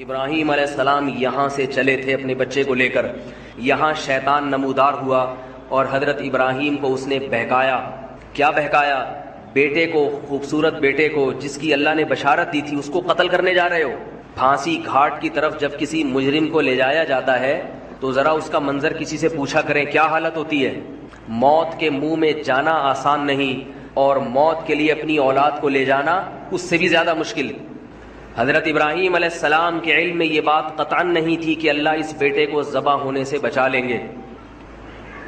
ابراہیم علیہ السلام یہاں سے چلے تھے اپنے بچے کو لے کر، یہاں شیطان نمودار ہوا اور حضرت ابراہیم کو اس نے بہکایا۔ کیا بہکایا؟ بیٹے کو، خوبصورت بیٹے کو جس کی اللہ نے بشارت دی تھی، اس کو قتل کرنے جا رہے ہو۔ پھانسی گھاٹ کی طرف جب کسی مجرم کو لے جایا جاتا ہے تو ذرا اس کا منظر کسی سے پوچھا کریں کیا حالت ہوتی ہے۔ موت کے منہ میں جانا آسان نہیں، اور موت کے لیے اپنی اولاد کو لے جانا اس سے بھی زیادہ مشکل۔ حضرت ابراہیم علیہ السلام کے علم میں یہ بات قطعاً نہیں تھی کہ اللہ اس بیٹے کو ذبح ہونے سے بچا لیں گے۔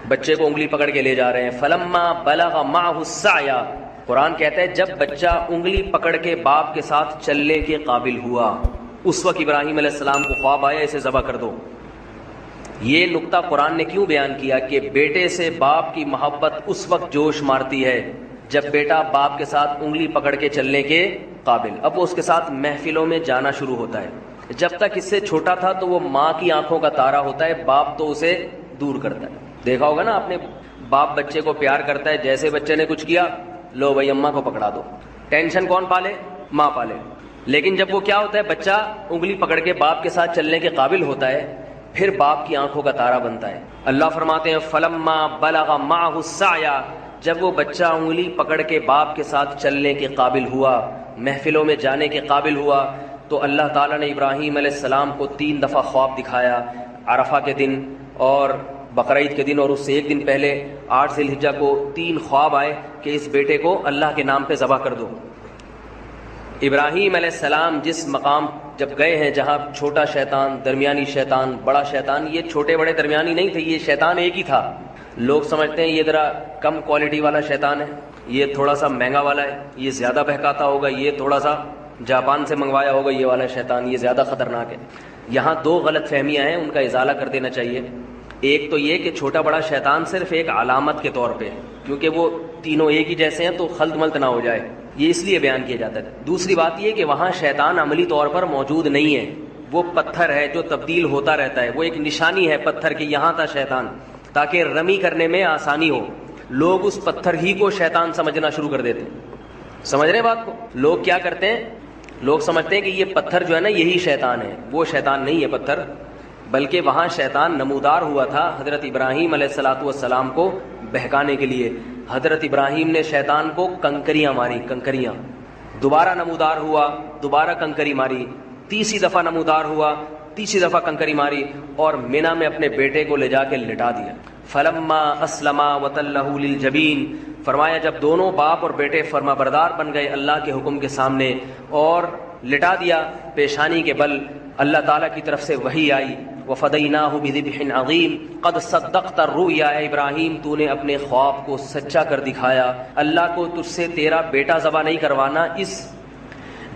بچے کو انگلی پکڑ کے لے جا رہے ہیں۔ فلما بلغ معه السعی، قرآن کہتا ہے جب بچہ انگلی پکڑ کے باپ کے ساتھ چلنے کے قابل ہوا، اس وقت ابراہیم علیہ السلام کو خواب آیا اسے ذبح کر دو۔ یہ نقطہ قرآن نے کیوں بیان کیا کہ بیٹے سے باپ کی محبت اس وقت جوش مارتی ہے جب بیٹا باپ کے ساتھ انگلی پکڑ کے چلنے کے قابل۔ اب وہ اس کے ساتھ محفلوں میں جانا شروع ہوتا ہے۔ جب تک اس سے چھوٹا تھا تو وہ ماں کی آنکھوں کا تارا ہوتا ہے، باپ تو اسے دور کرتا ہے۔ دیکھا ہوگا نا آپ نے، باپ بچے کو پیار کرتا ہے، جیسے بچے نے کچھ کیا لو بھائی اماں کو پکڑا دو۔ ٹینشن کون پالے؟ ماں پالے۔ لیکن جب وہ کیا ہوتا ہے، بچہ انگلی پکڑ کے باپ کے ساتھ چلنے کے قابل ہوتا ہے، پھر باپ کی آنکھوں کا تارا بنتا ہے۔ اللہ فرماتے ہیں فلما بلغ معه السعی، جب وہ بچہ انگلی پکڑ کے باپ کے ساتھ چلنے کے قابل ہوا، محفلوں میں جانے کے قابل ہوا، تو اللہ تعالیٰ نے ابراہیم علیہ السلام کو 3 دفعہ خواب دکھایا، عرفہ کے دن اور بقرعید کے دن، اور اس سے ایک دن پہلے 8 ذی الحجہ کو 3 خواب آئے کہ اس بیٹے کو اللہ کے نام پہ ذبح کر دو۔ ابراہیم علیہ السلام جس مقام جب گئے ہیں جہاں چھوٹا شیطان، درمیانی شیطان، بڑا شیطان، یہ چھوٹے بڑے درمیانی نہیں تھے، یہ شیطان ایک ہی تھا۔ لوگ سمجھتے ہیں یہ ذرا کم کوالٹی والا شیطان ہے، یہ تھوڑا سا مہنگا والا ہے، یہ زیادہ بہکاتا ہوگا، یہ تھوڑا سا جاپان سے منگوایا ہوگا یہ والا شیطان، یہ زیادہ خطرناک ہے۔ یہاں 2 غلط فہمیاں ہیں، ان کا ازالہ کر دینا چاہیے۔ ایک تو یہ کہ چھوٹا بڑا شیطان صرف ایک علامت کے طور پہ، کیونکہ وہ تینوں ایک ہی جیسے ہیں تو خلط ملط نہ ہو جائے، یہ اس لیے بیان کیا جاتا ہے۔ دوسری بات یہ کہ وہاں شیطان عملی طور پر موجود نہیں ہے، وہ پتھر ہے جو تبدیل ہوتا رہتا ہے، وہ ایک نشانی ہے پتھر کی یہاں تھا شیطان، تاکہ رمی کرنے میں آسانی ہو۔ لوگ اس پتھر ہی کو شیطان سمجھنا شروع کر دیتے ہیں۔ سمجھ رہے ہیں بات کو؟ لوگ کیا کرتے ہیں، لوگ سمجھتے ہیں کہ یہ پتھر جو ہے نا یہی شیطان ہے، وہ شیطان نہیں ہے پتھر، بلکہ وہاں شیطان نمودار ہوا تھا حضرت ابراہیم علیہ السلام کو بہکانے کے لیے۔ حضرت ابراہیم نے شیطان کو کنکریاں ماری، کنکریاں، دوبارہ نمودار ہوا، دوبارہ کنکری ماری، تیسری دفعہ نمودار ہوا، تیسری دفعہ کنکری ماری، اور مینا میں اپنے بیٹے کو لے جا کے لٹا دیا۔ فلما اسلما وتلہ للجبین، فرمایا جب دونوں باپ اور بیٹے فرما بردار بن گئے اللہ کے حکم کے سامنے اور لٹا دیا پیشانی کے بل، اللہ تعالیٰ کی طرف سے وحی آئی وفدیناہ بذبح عظیم قد صدقت الرؤیا، اے ابراہیم تو نے اپنے خواب کو سچا کر دکھایا، اللہ کو تجھ سے تیرا بیٹا ذبح نہیں کروانا، اس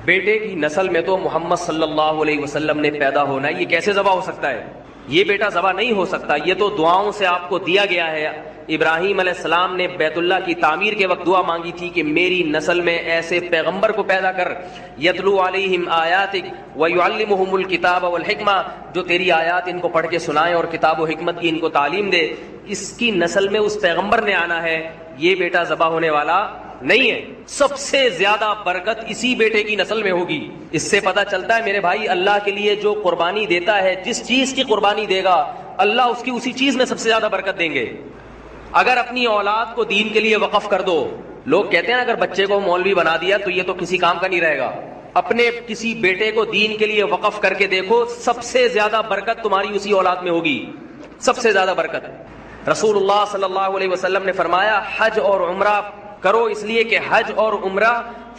بیٹے کی نسل میں تو محمد صلی اللہ علیہ وسلم نے پیدا ہونا ہے، یہ کیسے ذبح ہو سکتا ہے؟ یہ بیٹا ذبح نہیں ہو سکتا، یہ تو دعاؤں سے آپ کو دیا گیا ہے۔ ابراہیم علیہ السلام نے بیت اللہ کی تعمیر کے وقت دعا مانگی تھی کہ میری نسل میں ایسے پیغمبر کو پیدا کر، یتلو علیہم آیاتک ویعلمہم الکتاب والحکمہ، جو تیری آیات ان کو پڑھ کے سنائے اور کتاب و حکمت کی ان کو تعلیم دے۔ اس کی نسل میں اس پیغمبر نے آنا ہے، یہ بیٹا ذبح ہونے والا نہیں ہے۔ سب سے زیادہ برکت اسی بیٹے کی نسل میں ہوگی۔ اس سے پتہ چلتا ہے میرے بھائی، اللہ کے لیے جو قربانی دیتا ہے، جس چیز کی قربانی دے گا اللہ اس کی اسی چیز میں سب سے زیادہ برکت دیں گے۔ اگر اپنی اولاد کو دین کے لیے وقف کر دو، لوگ کہتے ہیں اگر بچے کو مولوی بنا دیا تو یہ تو کسی کام کا نہیں رہے گا، اپنے کسی بیٹے کو دین کے لیے وقف کر کے دیکھو، سب سے زیادہ برکت تمہاری اسی اولاد میں ہوگی، سب سے زیادہ برکت۔ رسول اللہ صلی اللہ علیہ وسلم نے فرمایا حج اور عمرہ کرو، اس لیے کہ حج اور عمرہ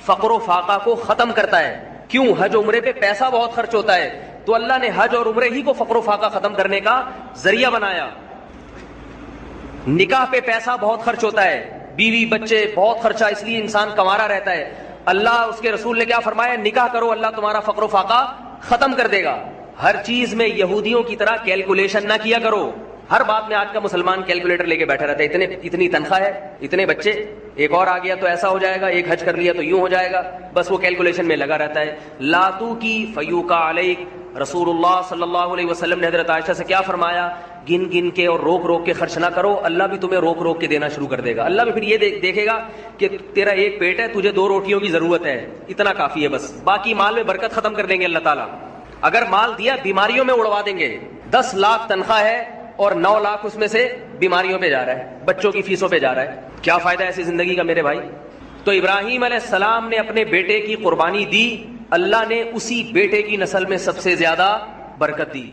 فقر و فاقہ کو ختم کرتا ہے۔ کیوں؟ حج عمرے پہ پیسہ بہت خرچ ہوتا ہے، تو اللہ نے حج اور عمرے ہی کو فقر و فاقہ ختم کرنے کا ذریعہ بنایا۔ نکاح پہ پیسہ بہت خرچ ہوتا ہے، بیوی بچے بہت خرچہ، اس لیے انسان کمارا رہتا ہے۔ اللہ اس کے رسول نے کیا فرمایا؟ نکاح کرو، اللہ تمہارا فقر و فاقہ ختم کر دے گا۔ ہر چیز میں یہودیوں کی طرح کیلکولیشن نہ کیا کرو۔ ہر بات میں آج کا مسلمان کیلکولیٹر لے کے بیٹھا رہتا ہے، اتنی تنخواہ ہے، اتنے بچے، ایک اور آ گیا تو ایسا ہو جائے گا، ایک حج کر لیا تو یوں ہو جائے گا، بس وہ کیلکولیشن میں لگا رہتا ہے۔ لاتو کی فیوکا علیک، رسول اللہ صلی اللہ علیہ وسلم نے حضرت عائشہ سے کیا فرمایا؟ گن گن کے اور روک روک کے خرچ نہ کرو، اللہ بھی تمہیں روک روک کے دینا شروع کر دے گا۔ اللہ بھی پھر یہ دیکھے گا کہ تیرا ایک پیٹ ہے، تجھے 2 روٹیوں کی ضرورت ہے، اتنا کافی ہے بس، باقی مال میں برکت ختم کر دیں گے اللہ تعالیٰ۔ اگر مال دیا بیماریوں میں اڑوا دیں گے. 10 لاکھ تنخواہ ہے اور 9 لاکھ اس میں سے بیماریوں پہ جا رہا ہے, بچوں کی فیسوں پہ جا رہا ہے. کیا فائدہ ایسی زندگی کا میرے بھائی؟ تو ابراہیم علیہ السلام نے اپنے بیٹے کی قربانی دی, اللہ نے اسی بیٹے کی نسل میں سب سے زیادہ برکت دی.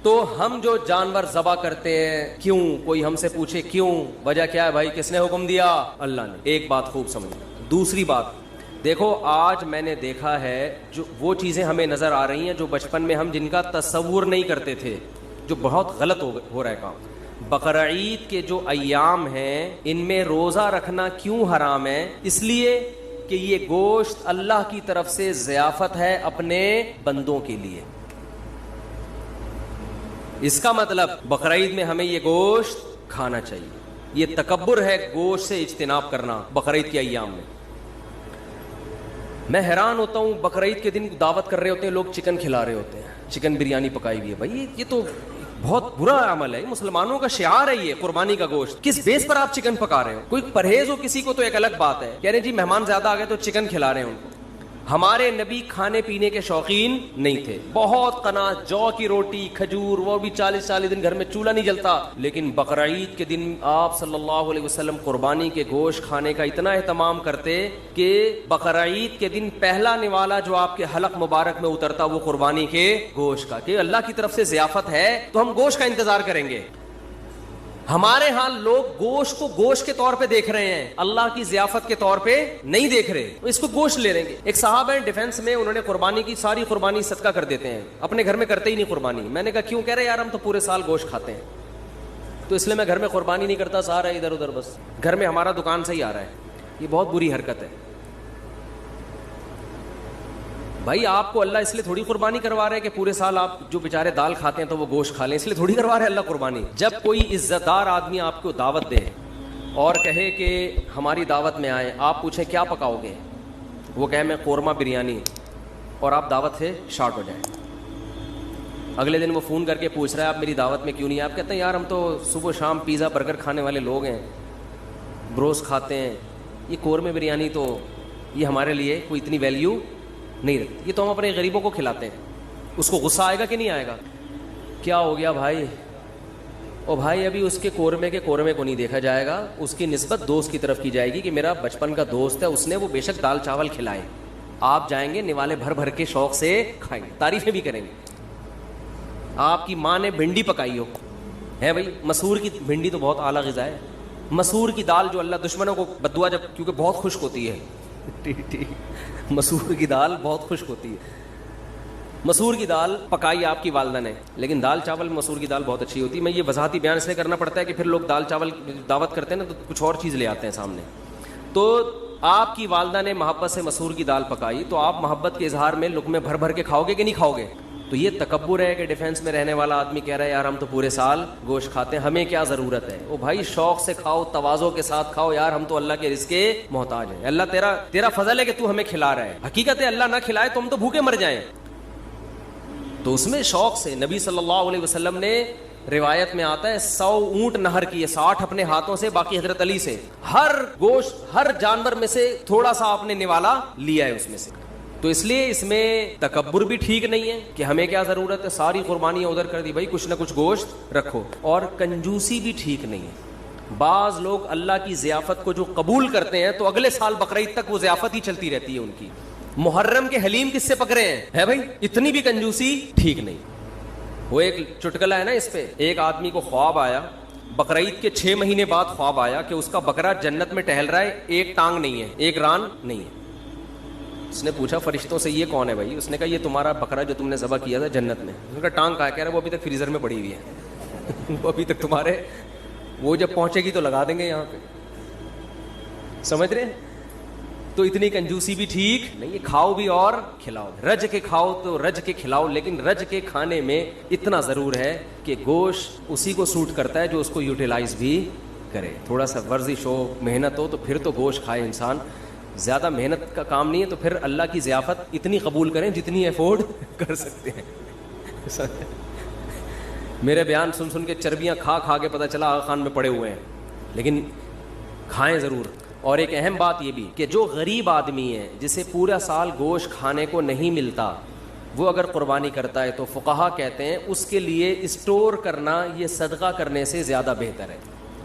تو ہم جو جانور ذبح کرتے ہیں, کیوں؟ کوئی ہم سے پوچھے کیوں, وجہ کیا ہے بھائی؟ کس نے حکم دیا؟ اللہ نے. ایک بات خوب سمجھو. دوسری بات دیکھو, آج میں نے دیکھا ہے جو وہ چیزیں ہمیں نظر آ رہی ہیں جو بچپن میں ہم جن کا تصور نہیں کرتے تھے, جو بہت غلط ہو رہا ہے کام. بقرعید کے جو ایام ہیں ان میں روزہ رکھنا کیوں حرام ہے؟ اس لیے کہ یہ گوشت اللہ کی طرف سے ضیافت ہے اپنے بندوں کے لیے. اس کا مطلب بقرعید میں ہمیں یہ گوشت کھانا چاہیے. یہ تکبر ہے گوشت سے اجتناب کرنا بقرعید کے ایام میں. میں حیران ہوتا ہوں, بقرعید کے دن دعوت کر رہے ہوتے ہیں لوگ, چکن کھلا رہے ہوتے ہیں, چکن بریانی پکائی ہوئی ہے. بھائی یہ تو بہت برا عمل ہے, مسلمانوں کا شعار ہے یہ قربانی کا گوشت. کس بیس پر آپ چکن پکا رہے ہو؟ کوئی پرہیز ہو کسی کو تو ایک الگ بات ہے, کہہ رہے جی مہمان زیادہ آ گئے تو چکن کھلا رہے ہیں ان کو. ہمارے نبی کھانے پینے کے شوقین نہیں تھے, بہت قناعت, جو کی روٹی, کھجور, وہ بھی 40 دن گھر میں چولہا نہیں جلتا. لیکن بقرعید کے دن آپ صلی اللہ علیہ وسلم قربانی کے گوشت کھانے کا اتنا اہتمام کرتے کہ بقرعید کے دن پہلا نوالا جو آپ کے حلق مبارک میں اترتا وہ قربانی کے گوشت کا, کہ اللہ کی طرف سے ضیافت ہے تو ہم گوشت کا انتظار کریں گے. ہمارے ہاں لوگ گوشت کو گوشت کے طور پہ دیکھ رہے ہیں, اللہ کی ضیافت کے طور پہ نہیں دیکھ رہے, اس کو گوشت لے لیں گے. ایک صاحب ہیں ڈیفنس میں, انہوں نے قربانی کی, ساری قربانی صدقہ کر دیتے ہیں, اپنے گھر میں کرتے ہی نہیں قربانی. میں نے کہا کیوں؟ کہہ رہے یار ہم تو پورے سال گوشت کھاتے ہیں تو اس لیے میں گھر میں قربانی نہیں کرتا, سارا ادھر ادھر, بس گھر میں ہمارا دکان سے ہی آ رہا ہے. یہ بہت بری حرکت ہے بھائی. آپ کو اللہ اس لیے تھوڑی قربانی کروا رہے کہ پورے سال آپ جو بیچارے دال کھاتے ہیں تو وہ گوشت کھا لیں, اس لیے تھوڑی کروا رہے اللہ قربانی. جب کوئی عزت دار آدمی آپ کو دعوت دے اور کہے کہ ہماری دعوت میں آئے, آپ پوچھیں کیا پکاؤ گے, وہ کہے میں قورمہ بریانی, اور آپ دعوت سے شارٹ ہو جائیں. اگلے دن وہ فون کر کے پوچھ رہا ہے آپ میری دعوت میں کیوں نہیں؟ آپ کہتے ہیں یار ہم تو صبح شام پیزا برگر کھانے والے لوگ ہیں, بروس کھاتے ہیں, یہ قورمہ بریانی تو یہ ہمارے لیے کوئی اتنی ویلیو نہیں رکھتی, یہ تو ہم اپنے غریبوں کو کھلاتے ہیں. اس کو غصہ آئے گا کہ نہیں آئے گا؟ کیا ہو گیا بھائی؟ او بھائی ابھی اس کے قورمے کو نہیں دیکھا جائے گا, اس کی نسبت دوست کی طرف کی جائے گی کہ میرا بچپن کا دوست ہے, اس نے وہ بے شک دال چاول کھلائے. آپ جائیں گے نوالے بھر بھر کے شوق سے کھائیں گے, تعریفیں بھی کریں گے. آپ کی ماں نے بھنڈی پکائی ہو, ہے بھائی مسور کی بھنڈی تو بہت اعلیٰ غذا ہے. مسور کی دال جو اللہ دشمنوں کو بددعا, جب کیونکہ بہت خشک ہوتی ہے, مسور کی دال بہت خشک ہوتی ہے. مسور کی دال پکائی آپ کی والدہ نے, لیکن دال چاول مسور کی دال بہت اچھی ہوتی ہے. میں یہ وضاحتی بیان اس لیے کرنا پڑتا ہے کہ پھر لوگ دال چاول دعوت کرتے ہیں نا تو کچھ اور چیز لے آتے ہیں سامنے. تو آپ کی والدہ نے محبت سے مسور کی دال پکائی تو آپ محبت کے اظہار میں لقمے بھر بھر کے کھاؤ گے کہ نہیں کھاؤ گے؟ تو یہ تکبر ہے کہ ڈیفینس میں رہنے والا آدمی کہہ رہا ہے یار ہم تو پورے سال گوشت کھاتے ہیں, ہمیں کیا ضرورت ہے؟ او بھائی شوق سے کھاؤ, تواضع کے ساتھ کھاؤ, یار ہم تو اللہ کے رزق کے محتاج ہیں. اللہ تیرا فضل ہے کہ تو ہمیں کھلا رہا ہے. حقیقت ہے اللہ نہ کھلائے تو ہم تو بھوکے مر جائیں. تو اس میں شوق سے نبی صلی اللہ علیہ وسلم نے, روایت میں آتا ہے 100 اونٹ نہر کیے, 60 اپنے ہاتھوں سے, باقی حضرت علی سے. ہر گوشت ہر جانور میں سے تھوڑا سا آپ نے نوالا لیا ہے اس میں سے. تو اس لیے اس میں تکبر بھی ٹھیک نہیں ہے کہ ہمیں کیا ضرورت ہے, ساری قربانیاں ادھر کر دی, بھائی کچھ نہ کچھ گوشت رکھو. اور کنجوسی بھی ٹھیک نہیں ہے. بعض لوگ اللہ کی ضیافت کو جو قبول کرتے ہیں تو اگلے سال بقرعید تک وہ ضیافت ہی چلتی رہتی ہے ان کی. محرم کے حلیم کس سے پکڑے ہیں, ہے بھائی اتنی بھی کنجوسی ٹھیک نہیں. وہ ایک چٹکلا ہے نا اس پہ, ایک آدمی کو خواب آیا بقرعید کے 6 مہینے بعد خواب آیا کہ اس کا بکرا جنت میں ٹہل رہا ہے, ایک ٹانگ نہیں ہے, ایک ران نہیں ہے. اس نے پوچھا فرشتوں سے یہ کون ہے بھائی؟ اس نے کہا یہ تمہارا بکرا جو تم نے ذبح کیا تھا جنت میں. اس کا ٹانگ کہا, کہہ رہا ہے وہ ابھی تک فریزر میں پڑی ہوئی ہے, وہ ابھی تک تمہارے, وہ جب پہنچے گی تو لگا دیں گے یہاں پہ. سمجھ رہے ہیں؟ تو اتنی کنجوسی بھی ٹھیک نہیں ہے. کھاؤ بھی اور کھلاؤ, رج کے کھاؤ تو رج کے کھلاؤ, لیکن رج کے کھانے میں اتنا ضرور ہے کہ گوشت اسی کو سوٹ کرتا ہے جو اس کو یوٹیلائز بھی کرے. تھوڑا سا ورزش ہو, محنت ہو تو پھر تو گوشت کھائے انسان. زیادہ محنت کا کام نہیں ہے تو پھر اللہ کی ضیافت اتنی قبول کریں جتنی افورڈ کر سکتے ہیں. میرے بیان سن سن کے چربیاں کھا کھا کے پتہ چلا آغا خان میں پڑے ہوئے ہیں, لیکن کھائیں ضرور. اور ایک اہم بات یہ بھی کہ جو غریب آدمی ہے جسے پورا سال گوشت کھانے کو نہیں ملتا, وہ اگر قربانی کرتا ہے تو فقہا کہتے ہیں اس کے لیے اسٹور کرنا یہ صدقہ کرنے سے زیادہ بہتر ہے.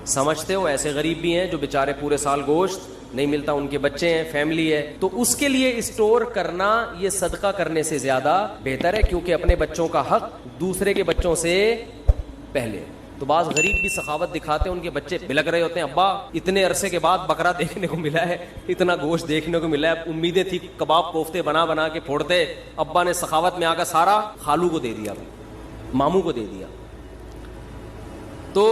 سمجھتے ہو ایسے غریب بھی ہیں جو بیچارے پورے سال گوشت نہیں ملتا, ان کے بچے ہیں, فیملی ہے, تو اس کے لیے اسٹور کرنا یہ صدقہ کرنے سے زیادہ بہتر ہے, کیونکہ اپنے بچوں کا حق دوسرے کے بچوں سے پہلے. تو بعض غریب بھی سخاوت دکھاتے ہیں, ان کے بچے بلک رہے ہوتے ہیں, ابا اتنے عرصے کے بعد بکرا دیکھنے کو ملا ہے, اتنا گوشت دیکھنے کو ملا ہے, امیدیں تھی کباب کوفتے بنا بنا کے پھوڑتے, ابا نے سخاوت میں آ کر سارا خالو کو دے دیا, ماموں کو دے دیا. تو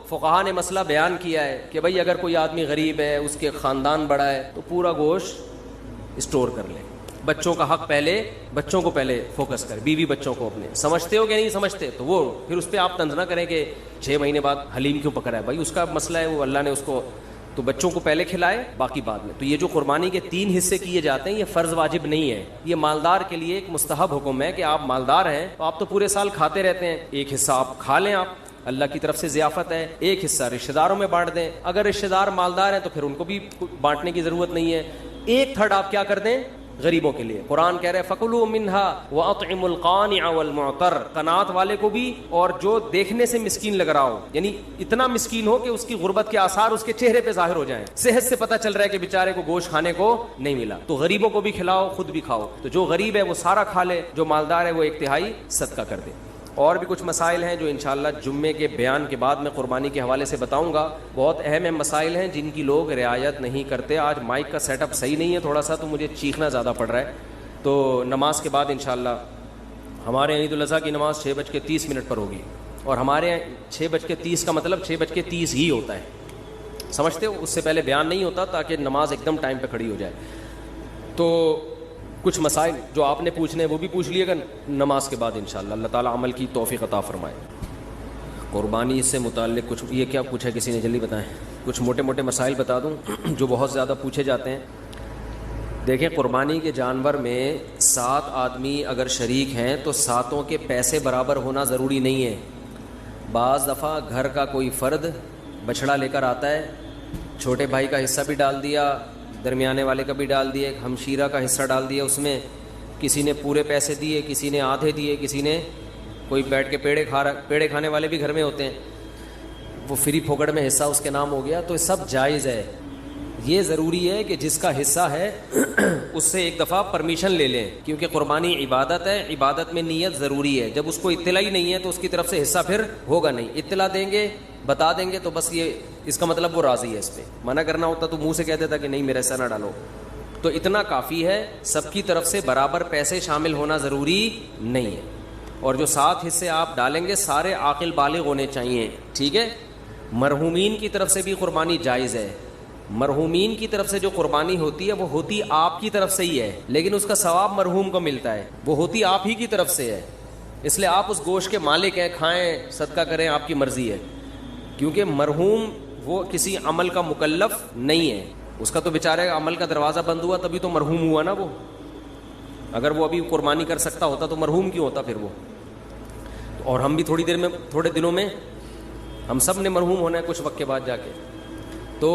فقہا نے مسئلہ بیان کیا ہے کہ بھائی اگر کوئی آدمی غریب ہے, اس کے خاندان بڑا ہے, تو پورا گوشت اسٹور کر لے. بچوں کا حق پہلے, بچوں کو پہلے فوکس کر, بیوی بچوں کو اپنے. سمجھتے ہو کہ نہیں سمجھتے تو وہ پھر اس پہ آپ طنز نہ کریں کہ 6 مہینے بعد حلیم کیوں پکڑا ہے, بھائی اس کا مسئلہ ہے, وہ اللہ نے اس کو, تو بچوں کو پہلے کھلائے باقی بعد میں. تو یہ جو قربانی کے 3 حصے کیے جاتے ہیں یہ فرض واجب نہیں ہے, یہ مالدار کے لیے ایک مستحب حکم ہے کہ آپ مالدار ہیں تو آپ تو پورے سال کھاتے رہتے ہیں, ایک حصہ آپ کھا لیں, آپ اللہ کی طرف سے ضیافت ہے, ایک حصہ رشتہ داروں میں بانٹ دیں. اگر رشتہ دار مالدار ہیں تو پھر ان کو بھی بانٹنے کی ضرورت نہیں ہے, 1/3 آپ کیا کر دیں غریبوں کے لیے. قرآن کہہ رہے ہیں فَكُلُوا مِنْهَا وَأَطْعِمُوا الْقَانِعَ وَالْمُعْتَرَّ, قناعت والے کو بھی اور جو دیکھنے سے مسکین لگ رہا ہو, یعنی اتنا مسکین ہو کہ اس کی غربت کے آثار اس کے چہرے پہ ظاہر ہو جائیں, صحت سے پتہ چل رہا ہے کہ بیچارے کو گوشت کھانے کو نہیں ملا, تو غریبوں کو بھی کھلاؤ, خود بھی کھاؤ. تو جو غریب ہے وہ سارا کھا لے, جو مالدار ہے وہ 1/3 صدقہ کر دے. اور بھی کچھ مسائل ہیں جو انشاءاللہ جمعے کے بیان کے بعد میں قربانی کے حوالے سے بتاؤں گا. بہت اہم مسائل ہیں جن کی لوگ رعایت نہیں کرتے. آج مائک کا سیٹ اپ صحیح نہیں ہے تھوڑا سا, تو مجھے چیخنا زیادہ پڑ رہا ہے. تو نماز کے بعد انشاءاللہ ہمارے عید الاضحیٰ کی نماز 6:30 پر ہوگی, اور ہمارے یہاں 6:30 کا مطلب 6:30 ہی ہوتا ہے, سمجھتے ہو, اس سے پہلے بیان نہیں ہوتا تاکہ نماز ایک دم ٹائم پہ کھڑی ہو جائے. تو کچھ مسائل جو آپ نے پوچھنے وہ بھی پوچھ لیے گا نماز کے بعد انشاءاللہ. اللہ تعالیٰ عمل کی توفیق عطا فرمائے. قربانی سے متعلق کچھ یہ کیا پوچھا کسی نے, جلدی بتائیں. کچھ موٹے موٹے مسائل بتا دوں جو بہت زیادہ پوچھے جاتے ہیں. دیکھیں, قربانی کے جانور میں 7 آدمی اگر شریک ہیں تو 7 کے پیسے برابر ہونا ضروری نہیں ہے. بعض دفعہ گھر کا کوئی فرد بچھڑا لے کر آتا ہے, چھوٹے بھائی کا حصہ بھی ڈال دیا, درمیانے والے کا بھی ڈال دیا, ایک ہمشیرہ کا حصہ ڈال دیا اس میں, کسی نے پورے پیسے دیے, کسی نے آدھے دیے, کسی نے, کوئی بیٹھ کے پیڑے کھانے والے بھی گھر میں ہوتے ہیں, وہ فری پھوکڑ میں حصہ اس کے نام ہو گیا. تو سب جائز ہے. یہ ضروری ہے کہ جس کا حصہ ہے اس سے ایک دفعہ پرمیشن لے لیں, کیونکہ قربانی عبادت ہے, عبادت میں نیت ضروری ہے. جب اس کو اطلاع ہی نہیں ہے تو اس کی طرف سے حصہ پھر ہوگا نہیں. اطلاع دیں گے, بتا دیں گے تو بس یہ اس کا مطلب وہ راضی ہے. اس پہ منع کرنا ہوتا تو منہ سے کہہ دیتا کہ نہیں میرا حصہ نہ ڈالو. تو اتنا کافی ہے, سب کی طرف سے برابر پیسے شامل ہونا ضروری نہیں ہے. اور جو 7 حصے آپ ڈالیں گے سارے عاقل بالغ ہونے چاہیے, ٹھیک ہے. مرحومین کی طرف سے بھی قربانی جائز ہے. مرحومین کی طرف سے جو قربانی ہوتی ہے وہ ہوتی آپ کی طرف سے ہی ہے, لیکن اس کا ثواب مرحوم کو ملتا ہے, وہ ہوتی آپ ہی کی طرف سے ہے. اس لیے آپ اس گوشت کے مالک ہیں, کھائیں, صدقہ کریں, آپ کی مرضی ہے. کیونکہ مرحوم وہ کسی عمل کا مکلف نہیں ہے, اس کا تو بیچارے عمل کا دروازہ بند ہوا تبھی تو مرحوم ہوا نا وہ. اگر وہ ابھی قربانی کر سکتا ہوتا تو مرحوم کیوں ہوتا پھر وہ. اور ہم بھی تھوڑے دنوں میں ہم سب نے مرحوم ہونا ہے کچھ وقت کے بعد جا کے. تو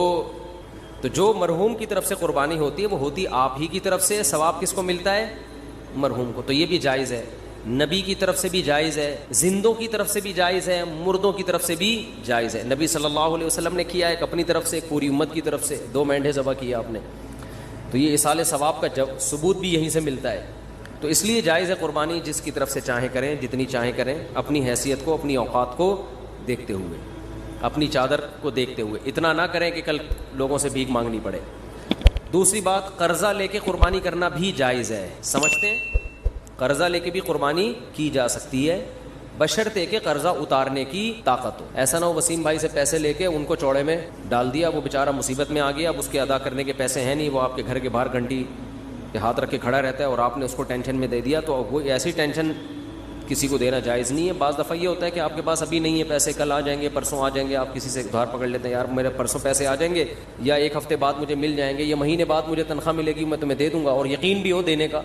جو مرحوم کی طرف سے قربانی ہوتی ہے وہ ہوتی آپ ہی کی طرف سے, ثواب کس کو ملتا ہے, مرحوم کو. تو یہ بھی جائز ہے. نبی کی طرف سے بھی جائز ہے, زندوں کی طرف سے بھی جائز ہے, مردوں کی طرف سے بھی جائز ہے. نبی صلی اللہ علیہ وسلم نے کیا, ایک اپنی طرف سے, ایک پوری امت کی طرف سے, 2 مینڈھے ذبح کیا آپ نے. تو یہ اصال ثواب کا ثبوت بھی یہیں سے ملتا ہے. تو اس لیے جائز ہے قربانی, جس کی طرف سے چاہیں کریں, جتنی چاہیں کریں, اپنی حیثیت کو, اپنی اوقات کو دیکھتے ہوئے, اپنی چادر کو دیکھتے ہوئے. اتنا نہ کریں کہ کل لوگوں سے بھیک مانگنی پڑے. دوسری بات, قرضہ لے کے قربانی کرنا بھی جائز ہے. سمجھتے ہیں, قرضہ لے کے بھی قربانی کی جا سکتی ہے, بشرطے کہ قرضہ اتارنے کی طاقت ہو. ایسا نہ ہو وسیم بھائی سے پیسے لے کے ان کو چوڑے میں ڈال دیا, وہ بیچارہ مصیبت میں آ گیا, اب اس کے ادا کرنے کے پیسے ہیں نہیں, وہ آپ کے گھر کے باہر گھنٹی کے ہاتھ رکھ کے کھڑا رہتا ہے اور آپ نے اس کو ٹینشن میں دے دیا. تو وہ ایسی ٹینشن کسی کو دینا جائز نہیں ہے. بعض دفعہ یہ ہوتا ہے کہ آپ کے پاس ابھی نہیں ہے پیسے, کل آ جائیں گے, پرسوں آ جائیں گے, آپ کسی سے ادھار پکڑ لیتے ہیں, یار میرے پرسوں پیسے آ جائیں گے, یا 1 ہفتے بعد مجھے مل جائیں گے, یا مہینے بعد مجھے تنخواہ ملے گی, میں تمہیں دے دوں گا, اور یقین بھی ہو دینے کا.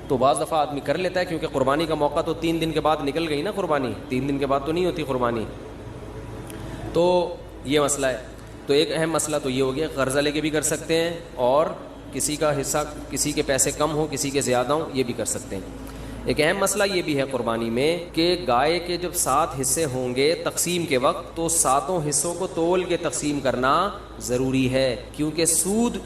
تو بعض دفعہ آدمی کر لیتا ہے, کیونکہ قربانی کا موقع تو 3 دن کے بعد نکل گئی نا. قربانی 3 دن کے بعد تو نہیں ہوتی قربانی. تو یہ مسئلہ ہے. تو ایک اہم مسئلہ تو یہ ہو گیا, قرضہ لے کے بھی کر سکتے ہیں, اور کسی کا حصہ, کسی کے پیسے کم ہوں, کسی کے زیادہ ہوں, یہ بھی کر سکتے ہیں. ایک اہم مسئلہ یہ بھی ہے قربانی میں کہ گائے کے جب 7 حصے ہوں گے تقسیم کے وقت تو 7 حصوں کو تول کے تقسیم کرنا ضروری ہے، کیونکہ سود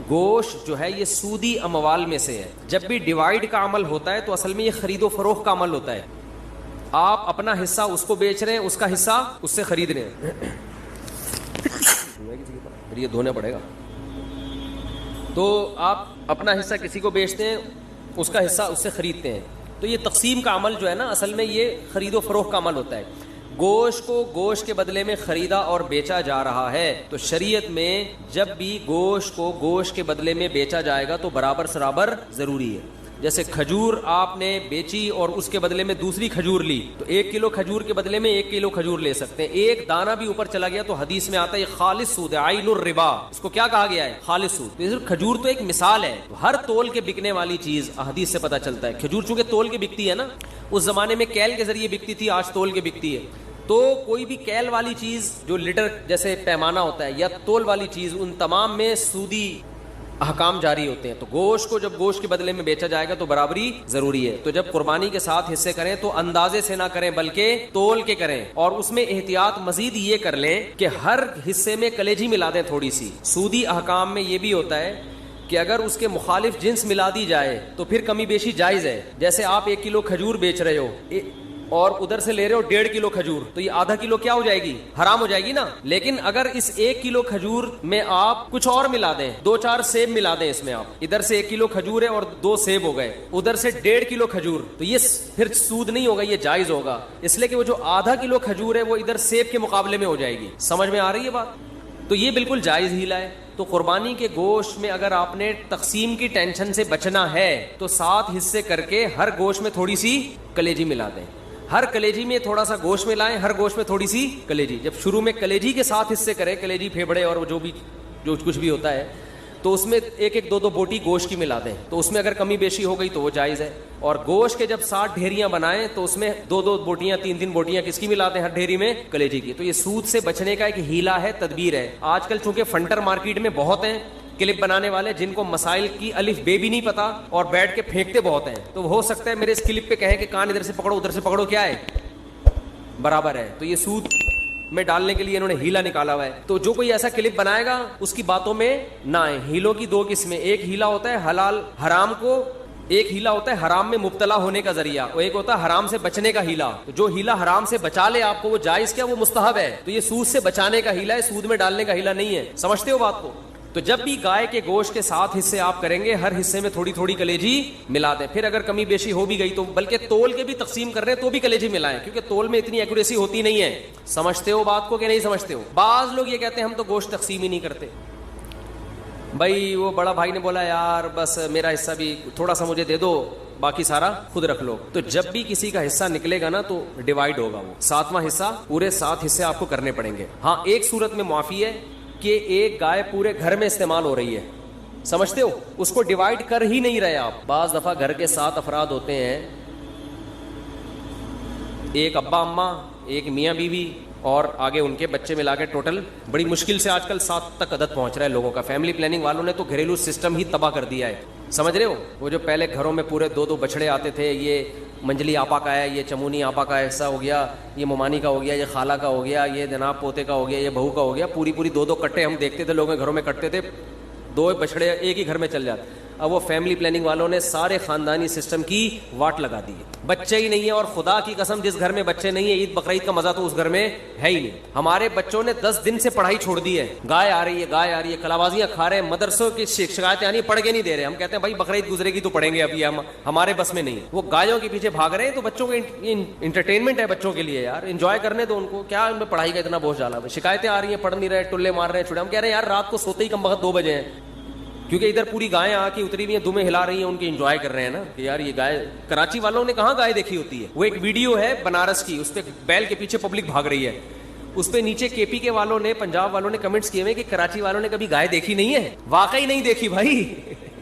گوشت جو ہے یہ سودی اموال میں سے ہے. جب بھی ڈیوائیڈ کا عمل ہوتا ہے تو اصل میں یہ خرید و فروخت کا عمل ہوتا ہے. آپ اپنا حصہ اس کو بیچ رہے ہیں، اس کا حصہ اس سے خرید رہے ہیں. یہ دھونا پڑے گا. تو آپ اپنا حصہ کسی کو بیچتے ہیں، اس کا حصہ اس سے خریدتے ہیں. تو یہ تقسیم کا عمل جو ہے نا اصل میں یہ خرید و فروخت کا عمل ہوتا ہے. گوشت کو گوشت کے بدلے میں خریدا اور بیچا جا رہا ہے تو شریعت میں جب بھی گوشت کو گوشت کے بدلے میں بیچا جائے گا تو برابر سرابر ضروری ہے. جیسے کھجور آپ نے بیچی اور اس کے بدلے میں دوسری کھجور لی تو 1 کلو کھجور کے بدلے میں 1 کلو کھجور لے سکتے ہیں. ایک دانہ بھی اوپر چلا گیا تو حدیث میں آتا ہے یہ خالص سود ہے، عین الربا. اس کو کیا کہا گیا ہے؟ خالص سود. کھجور تو ایک مثال ہے، ہر تول کے بکنے والی چیز حدیث سے پتہ چلتا ہے. کھجور چونکہ تول کے بکتی ہے نا، اس زمانے میں کیل کے ذریعے بکتی تھی، آج تول کے بکتی ہے. تو کوئی بھی کیل والی چیز جو لیٹر جیسے پیمانہ ہوتا ہے یا تول والی چیز، ان تمام میں سودی احکام جاری ہوتے ہیں. تو گوشت کو جب گوشت کے بدلے میں بیچا جائے گا تو برابری ضروری ہے. تو جب قربانی کے 7 حصے کریں تو اندازے سے نہ کریں بلکہ تول کے کریں. اور اس میں احتیاط مزید یہ کر لیں کہ ہر حصے میں کلیجی ملا دیں تھوڑی سی. سودی احکام میں یہ بھی ہوتا ہے کہ اگر اس کے مخالف جنس ملا دی جائے تو پھر کمی بیشی جائز ہے. جیسے آپ 1 کلو کھجور بیچ رہے ہو اور ادھر سے لے رہے ہو 1.5 کلو کھجور تو یہ آدھا کلو کیا ہو جائے گی؟ حرام ہو جائے گی نا. لیکن اگر اس 1 کلو کھجور میں آپ کچھ اور ملا دیں، 2-4 سیب ملا دیں اس میں، آپ ادھر سے 1 کلو کھجور ہے اور 2 سیب ہو گئے، ادھر سے 1.5 کلو کھجور، تو یہ پھر سود نہیں ہوگا، یہ جائز ہوگا. اس لیے کہ وہ جو آدھا کلو کھجور ہے وہ ادھر سیب کے مقابلے میں ہو جائے گی. سمجھ میں آ رہی ہے بات؟ تو یہ بالکل جائز ہیلا ہے. تو قربانی کے گوشت میں اگر آپ نے تقسیم کی ٹینشن سے بچنا ہے تو 7 حصے کر کے ہر گوشت میں تھوڑی سی کلیجی ملا دیں. ہر کلیجی میں تھوڑا سا گوشت ملائیں، ہر گوشت میں تھوڑی سی کلیجی. جب شروع میں کلیجی کے 7 حصے کریں، کلیجی پھیپڑے اور جو کچھ بھی ہوتا ہے، تو اس میں 1-2 بوٹی گوشت کی ملا دیں. تو اس میں اگر کمی بیشی ہو گئی تو وہ جائز ہے. اور گوشت کے جب 60 ڈھیریاں بنائیں تو اس میں 2 بوٹیاں 3 بوٹیاں کس کی ملا دیں؟ ہر ڈھیری میں کلیجی کی. تو یہ سود سے بچنے کا ایک ہیلا ہے، تدبیر ہے. آج کل چونکہ فنٹر مارکیٹ میں بہت ہیں کلپ بنانے والے جن کو مسائل کی الف بے بھی نہیں پتا اور بیٹھ کے پھینکتے بہت ہیں. تو ہو سکتا ہے میرے اس کلپ پہ کہیں کہ کان ادھر سے پکڑو ادھر سے پکڑو، کیا ہے؟ برابر ہے. تو یہ سود میں ڈالنے کے لیے انہوں نے ہیلا نکالا ہوا ہے. تو جو کوئی ایسا کلپ بنائے گا اس کی باتوں میں نہ آئے. ہیلوں کی 2 قسمیں، ایک ہیلا ہوتا ہے حلال حرام کو، ایک ہیلا ہوتا ہے حرام میں مبتلا ہونے کا ذریعہ، اور ایک ہوتا ہے حرام سے بچنے کا ہیلا. تو جو ہیلا حرام سے بچا لے آپ کو وہ جائز کیا؟ وہ مستحب ہے. تو یہ سود سے بچانے کا ہیلا ہے، سود میں ڈالنے کا ہیلا نہیں ہے. سمجھتے ہو بات کو؟ تو جب بھی گائے کے گوشت کے 7 حصے آپ کریں گے ہر حصے میں تھوڑی تھوڑی کلیجی ملا دیں. پھر اگر کمی بیشی ہو بھی گئی تو بلکہ تول کے بھی تقسیم کر رہے ہیں تو بھی کلیجی ملائیں، کیونکہ تول میں اتنی ایکوریسی ہوتی نہیں ہے. سمجھتے ہو بات کو کہ نہیں سمجھتے ہو؟ بعض لوگ یہ کہتے ہیں ہم تو گوشت تقسیم ہی نہیں کرتے. بھائی وہ بڑا بھائی نے بولا یار بس میرا حصہ بھی تھوڑا سا مجھے دے دو، باقی سارا خود رکھ لو. تو جب بھی کسی کا حصہ نکلے گا نا تو ڈیوائیڈ ہوگا، وہ 7واں حصہ پورے 7 حصے آپ کو کرنے پڑیں گے. ہاں ایک صورت میں معافی ہے کہ ایک گائے پورے گھر میں استعمال ہو رہی ہے، سمجھتے ہو؟ اس کو ڈیوائیڈ کر ہی نہیں رہے آپ. بعض دفعہ گھر کے 7 افراد ہوتے ہیں، ایک ابا اماں، ایک میاں بیوی اور آگے ان کے بچے ملا کے ٹوٹل بڑی مشکل سے آج کل 7 تک عدد پہنچ رہا ہے لوگوں کا. فیملی پلاننگ والوں نے تو گھریلو سسٹم ہی تباہ کر دیا ہے. سمجھ رہے ہو؟ وہ جو پہلے گھروں میں پورے 2 بچڑے آتے تھے، یہ منجلی آپا کا ہے، یہ چمونی آپا کا ایسا ہو گیا، یہ ممانی کا ہو گیا، یہ خالہ کا ہو گیا، یہ جناب پوتے کا ہو گیا، یہ بہو کا ہو گیا. پوری 2 کٹے ہم دیکھتے تھے لوگوں کے گھروں میں کٹتے تھے، 2 بچڑے ایک ہی گھر میں چل جاتے. اب وہ فیملی پلاننگ والوں نے سارے خاندانی سسٹم کی واٹ لگا دی ہے. بچے ہی نہیں ہیں، اور خدا کی قسم جس گھر میں بچے نہیں ہیں عید بقرعید کا مزہ تو اس گھر میں ہے ہی نہیں. ہمارے بچوں نے 10 دن سے پڑھائی چھوڑ دی ہے. گائے آ رہی ہے کلابازیاں کھا رہے ہیں، مدرسوں کی شکایتیں آنی، پڑھ کے نہیں دے رہے. ہم کہتے ہیں بھائی بقرعید گزرے گی تو پڑھیں گے، ابھی ہمارے بس میں نہیں. وہ گایوں کے پیچھے بھاگ رہے ہیں. تو بچوں کے انٹرٹینمنٹ ہے بچوں کے لیے یار، انجوائے کرنے دو ان کو. کیا ان میں پڑھائی کا اتنا بوجھ ڈالا؟ شکایتیں آ رہی ہیں، پڑھ نہیں رہے، ٹلے مار رہے ہیں چھوڑے. ہم کہہ رہے ہیں یار رات کو سوتے ہی کم وقت 2 بجے ہیں، کیونکہ ادھر پوری گائیں آ کے اتری ہوئی ہیں، دمیں ہلا رہی ہیں، ان کی انجوائے کر رہے ہیں نا کہ یار یہ گائے. کراچی والوں نے کہاں گائے دیکھی ہوتی ہے؟ وہ ایک ویڈیو ہے بنارس کی، اس پہ بیل کے پیچھے پبلک بھاگ رہی ہے. اس پہ نیچے کے پی کے والوں نے، پنجاب والوں نے کمنٹس کیے ہوئے کہ کراچی والوں نے کبھی گائے دیکھی نہیں ہے. واقعی نہیں دیکھی بھائی.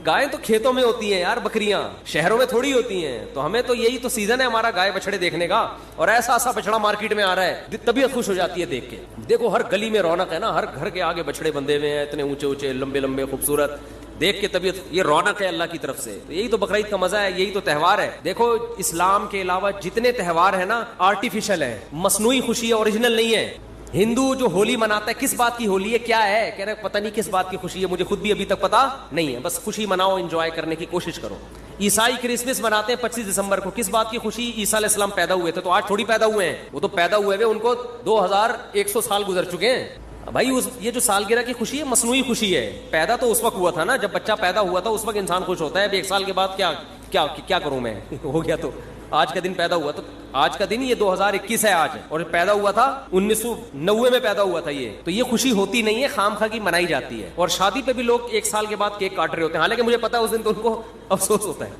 گائے تو کھیتوں میں ہوتی ہیں یار، بکریاں شہروں میں تھوڑی ہوتی ہیں. تو ہمیں تو یہی تو سیزن ہے ہمارا گائے بچڑے دیکھنے کا، اور ایسا بچڑا مارکیٹ میں آ رہا ہے، طبیعت خوش ہو جاتی ہے دیکھ کے. دیکھو ہر گلی میں رونق ہے نا، ہر گھر کے آگے بچڑے بندھے ہوئے ہیں، اتنے اونچے اونچے لمبے لمبے خوبصورت. دیکھ کے طبیعت یہ رونق ہے اللہ کی طرف سے. یہی تو بقرعید کا مزہ ہے, یہی تو تہوار ہے. دیکھو اسلام کے علاوہ جتنے تہوار ہیں نا آرٹیفیشل ہے, مصنوعی خوشی ہے, اوریجنل نہیں ہے. ہندو جو ہولی مناتا ہے کس بات کی ہولی ہے, کیا ہے, کہہ رہے پتہ نہیں کس بات کی خوشی ہے, مجھے خود بھی ابھی تک پتا نہیں ہے, بس خوشی مناؤ, انجوائے کرنے کی کوشش کرو. عیسائی کرسمس مناتے ہیں 25 دسمبر کو, کس بات کی خوشی, عیسیٰ علیہ السلام پیدا ہوئے تھے, تو آج تھوڑی پیدا ہوئے ہیں, وہ تو پیدا ہوئے ہوئے ان کو 2100 سال گزر چکے ہیں بھائی. یہ جو سالگرہ کی خوشی ہے مصنوعی خوشی ہے, پیدا تو اس وقت ہوا تھا نا جب بچہ پیدا ہوا تھا, اس وقت انسان خوش ہوتا ہے. اب 1 سال کے بعد کیا کروں میں, ہو گیا تو آج کا دن پیدا ہوا, تو آج کا دن یہ 2021 ہے آج, اور پیدا ہوا تھا 1990 میں پیدا ہوا تھا یہ, تو یہ خوشی ہوتی نہیں ہے, خام خواہ کی منائی جاتی ہے. اور شادی پہ بھی لوگ 1 سال کے بعد کیک کاٹ رہے ہوتے ہیں, حالانکہ مجھے پتا ہے اس دن تو ان کو افسوس ہوتا ہے.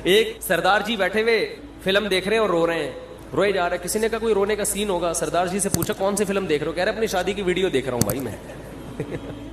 ایک سردار جی بیٹھے ہوئے فلم دیکھ رہے ہیں اور رو رہے ہیں, روئے جا رہے ہیں. کسی نے کہا کوئی رونے کا سین ہوگا, سردار جی سے پوچھا کون سی فلم دیکھ رہے ہو, کہہ رہے اپنی شادی کی ویڈیو دیکھ رہا ہوں بھائی میں.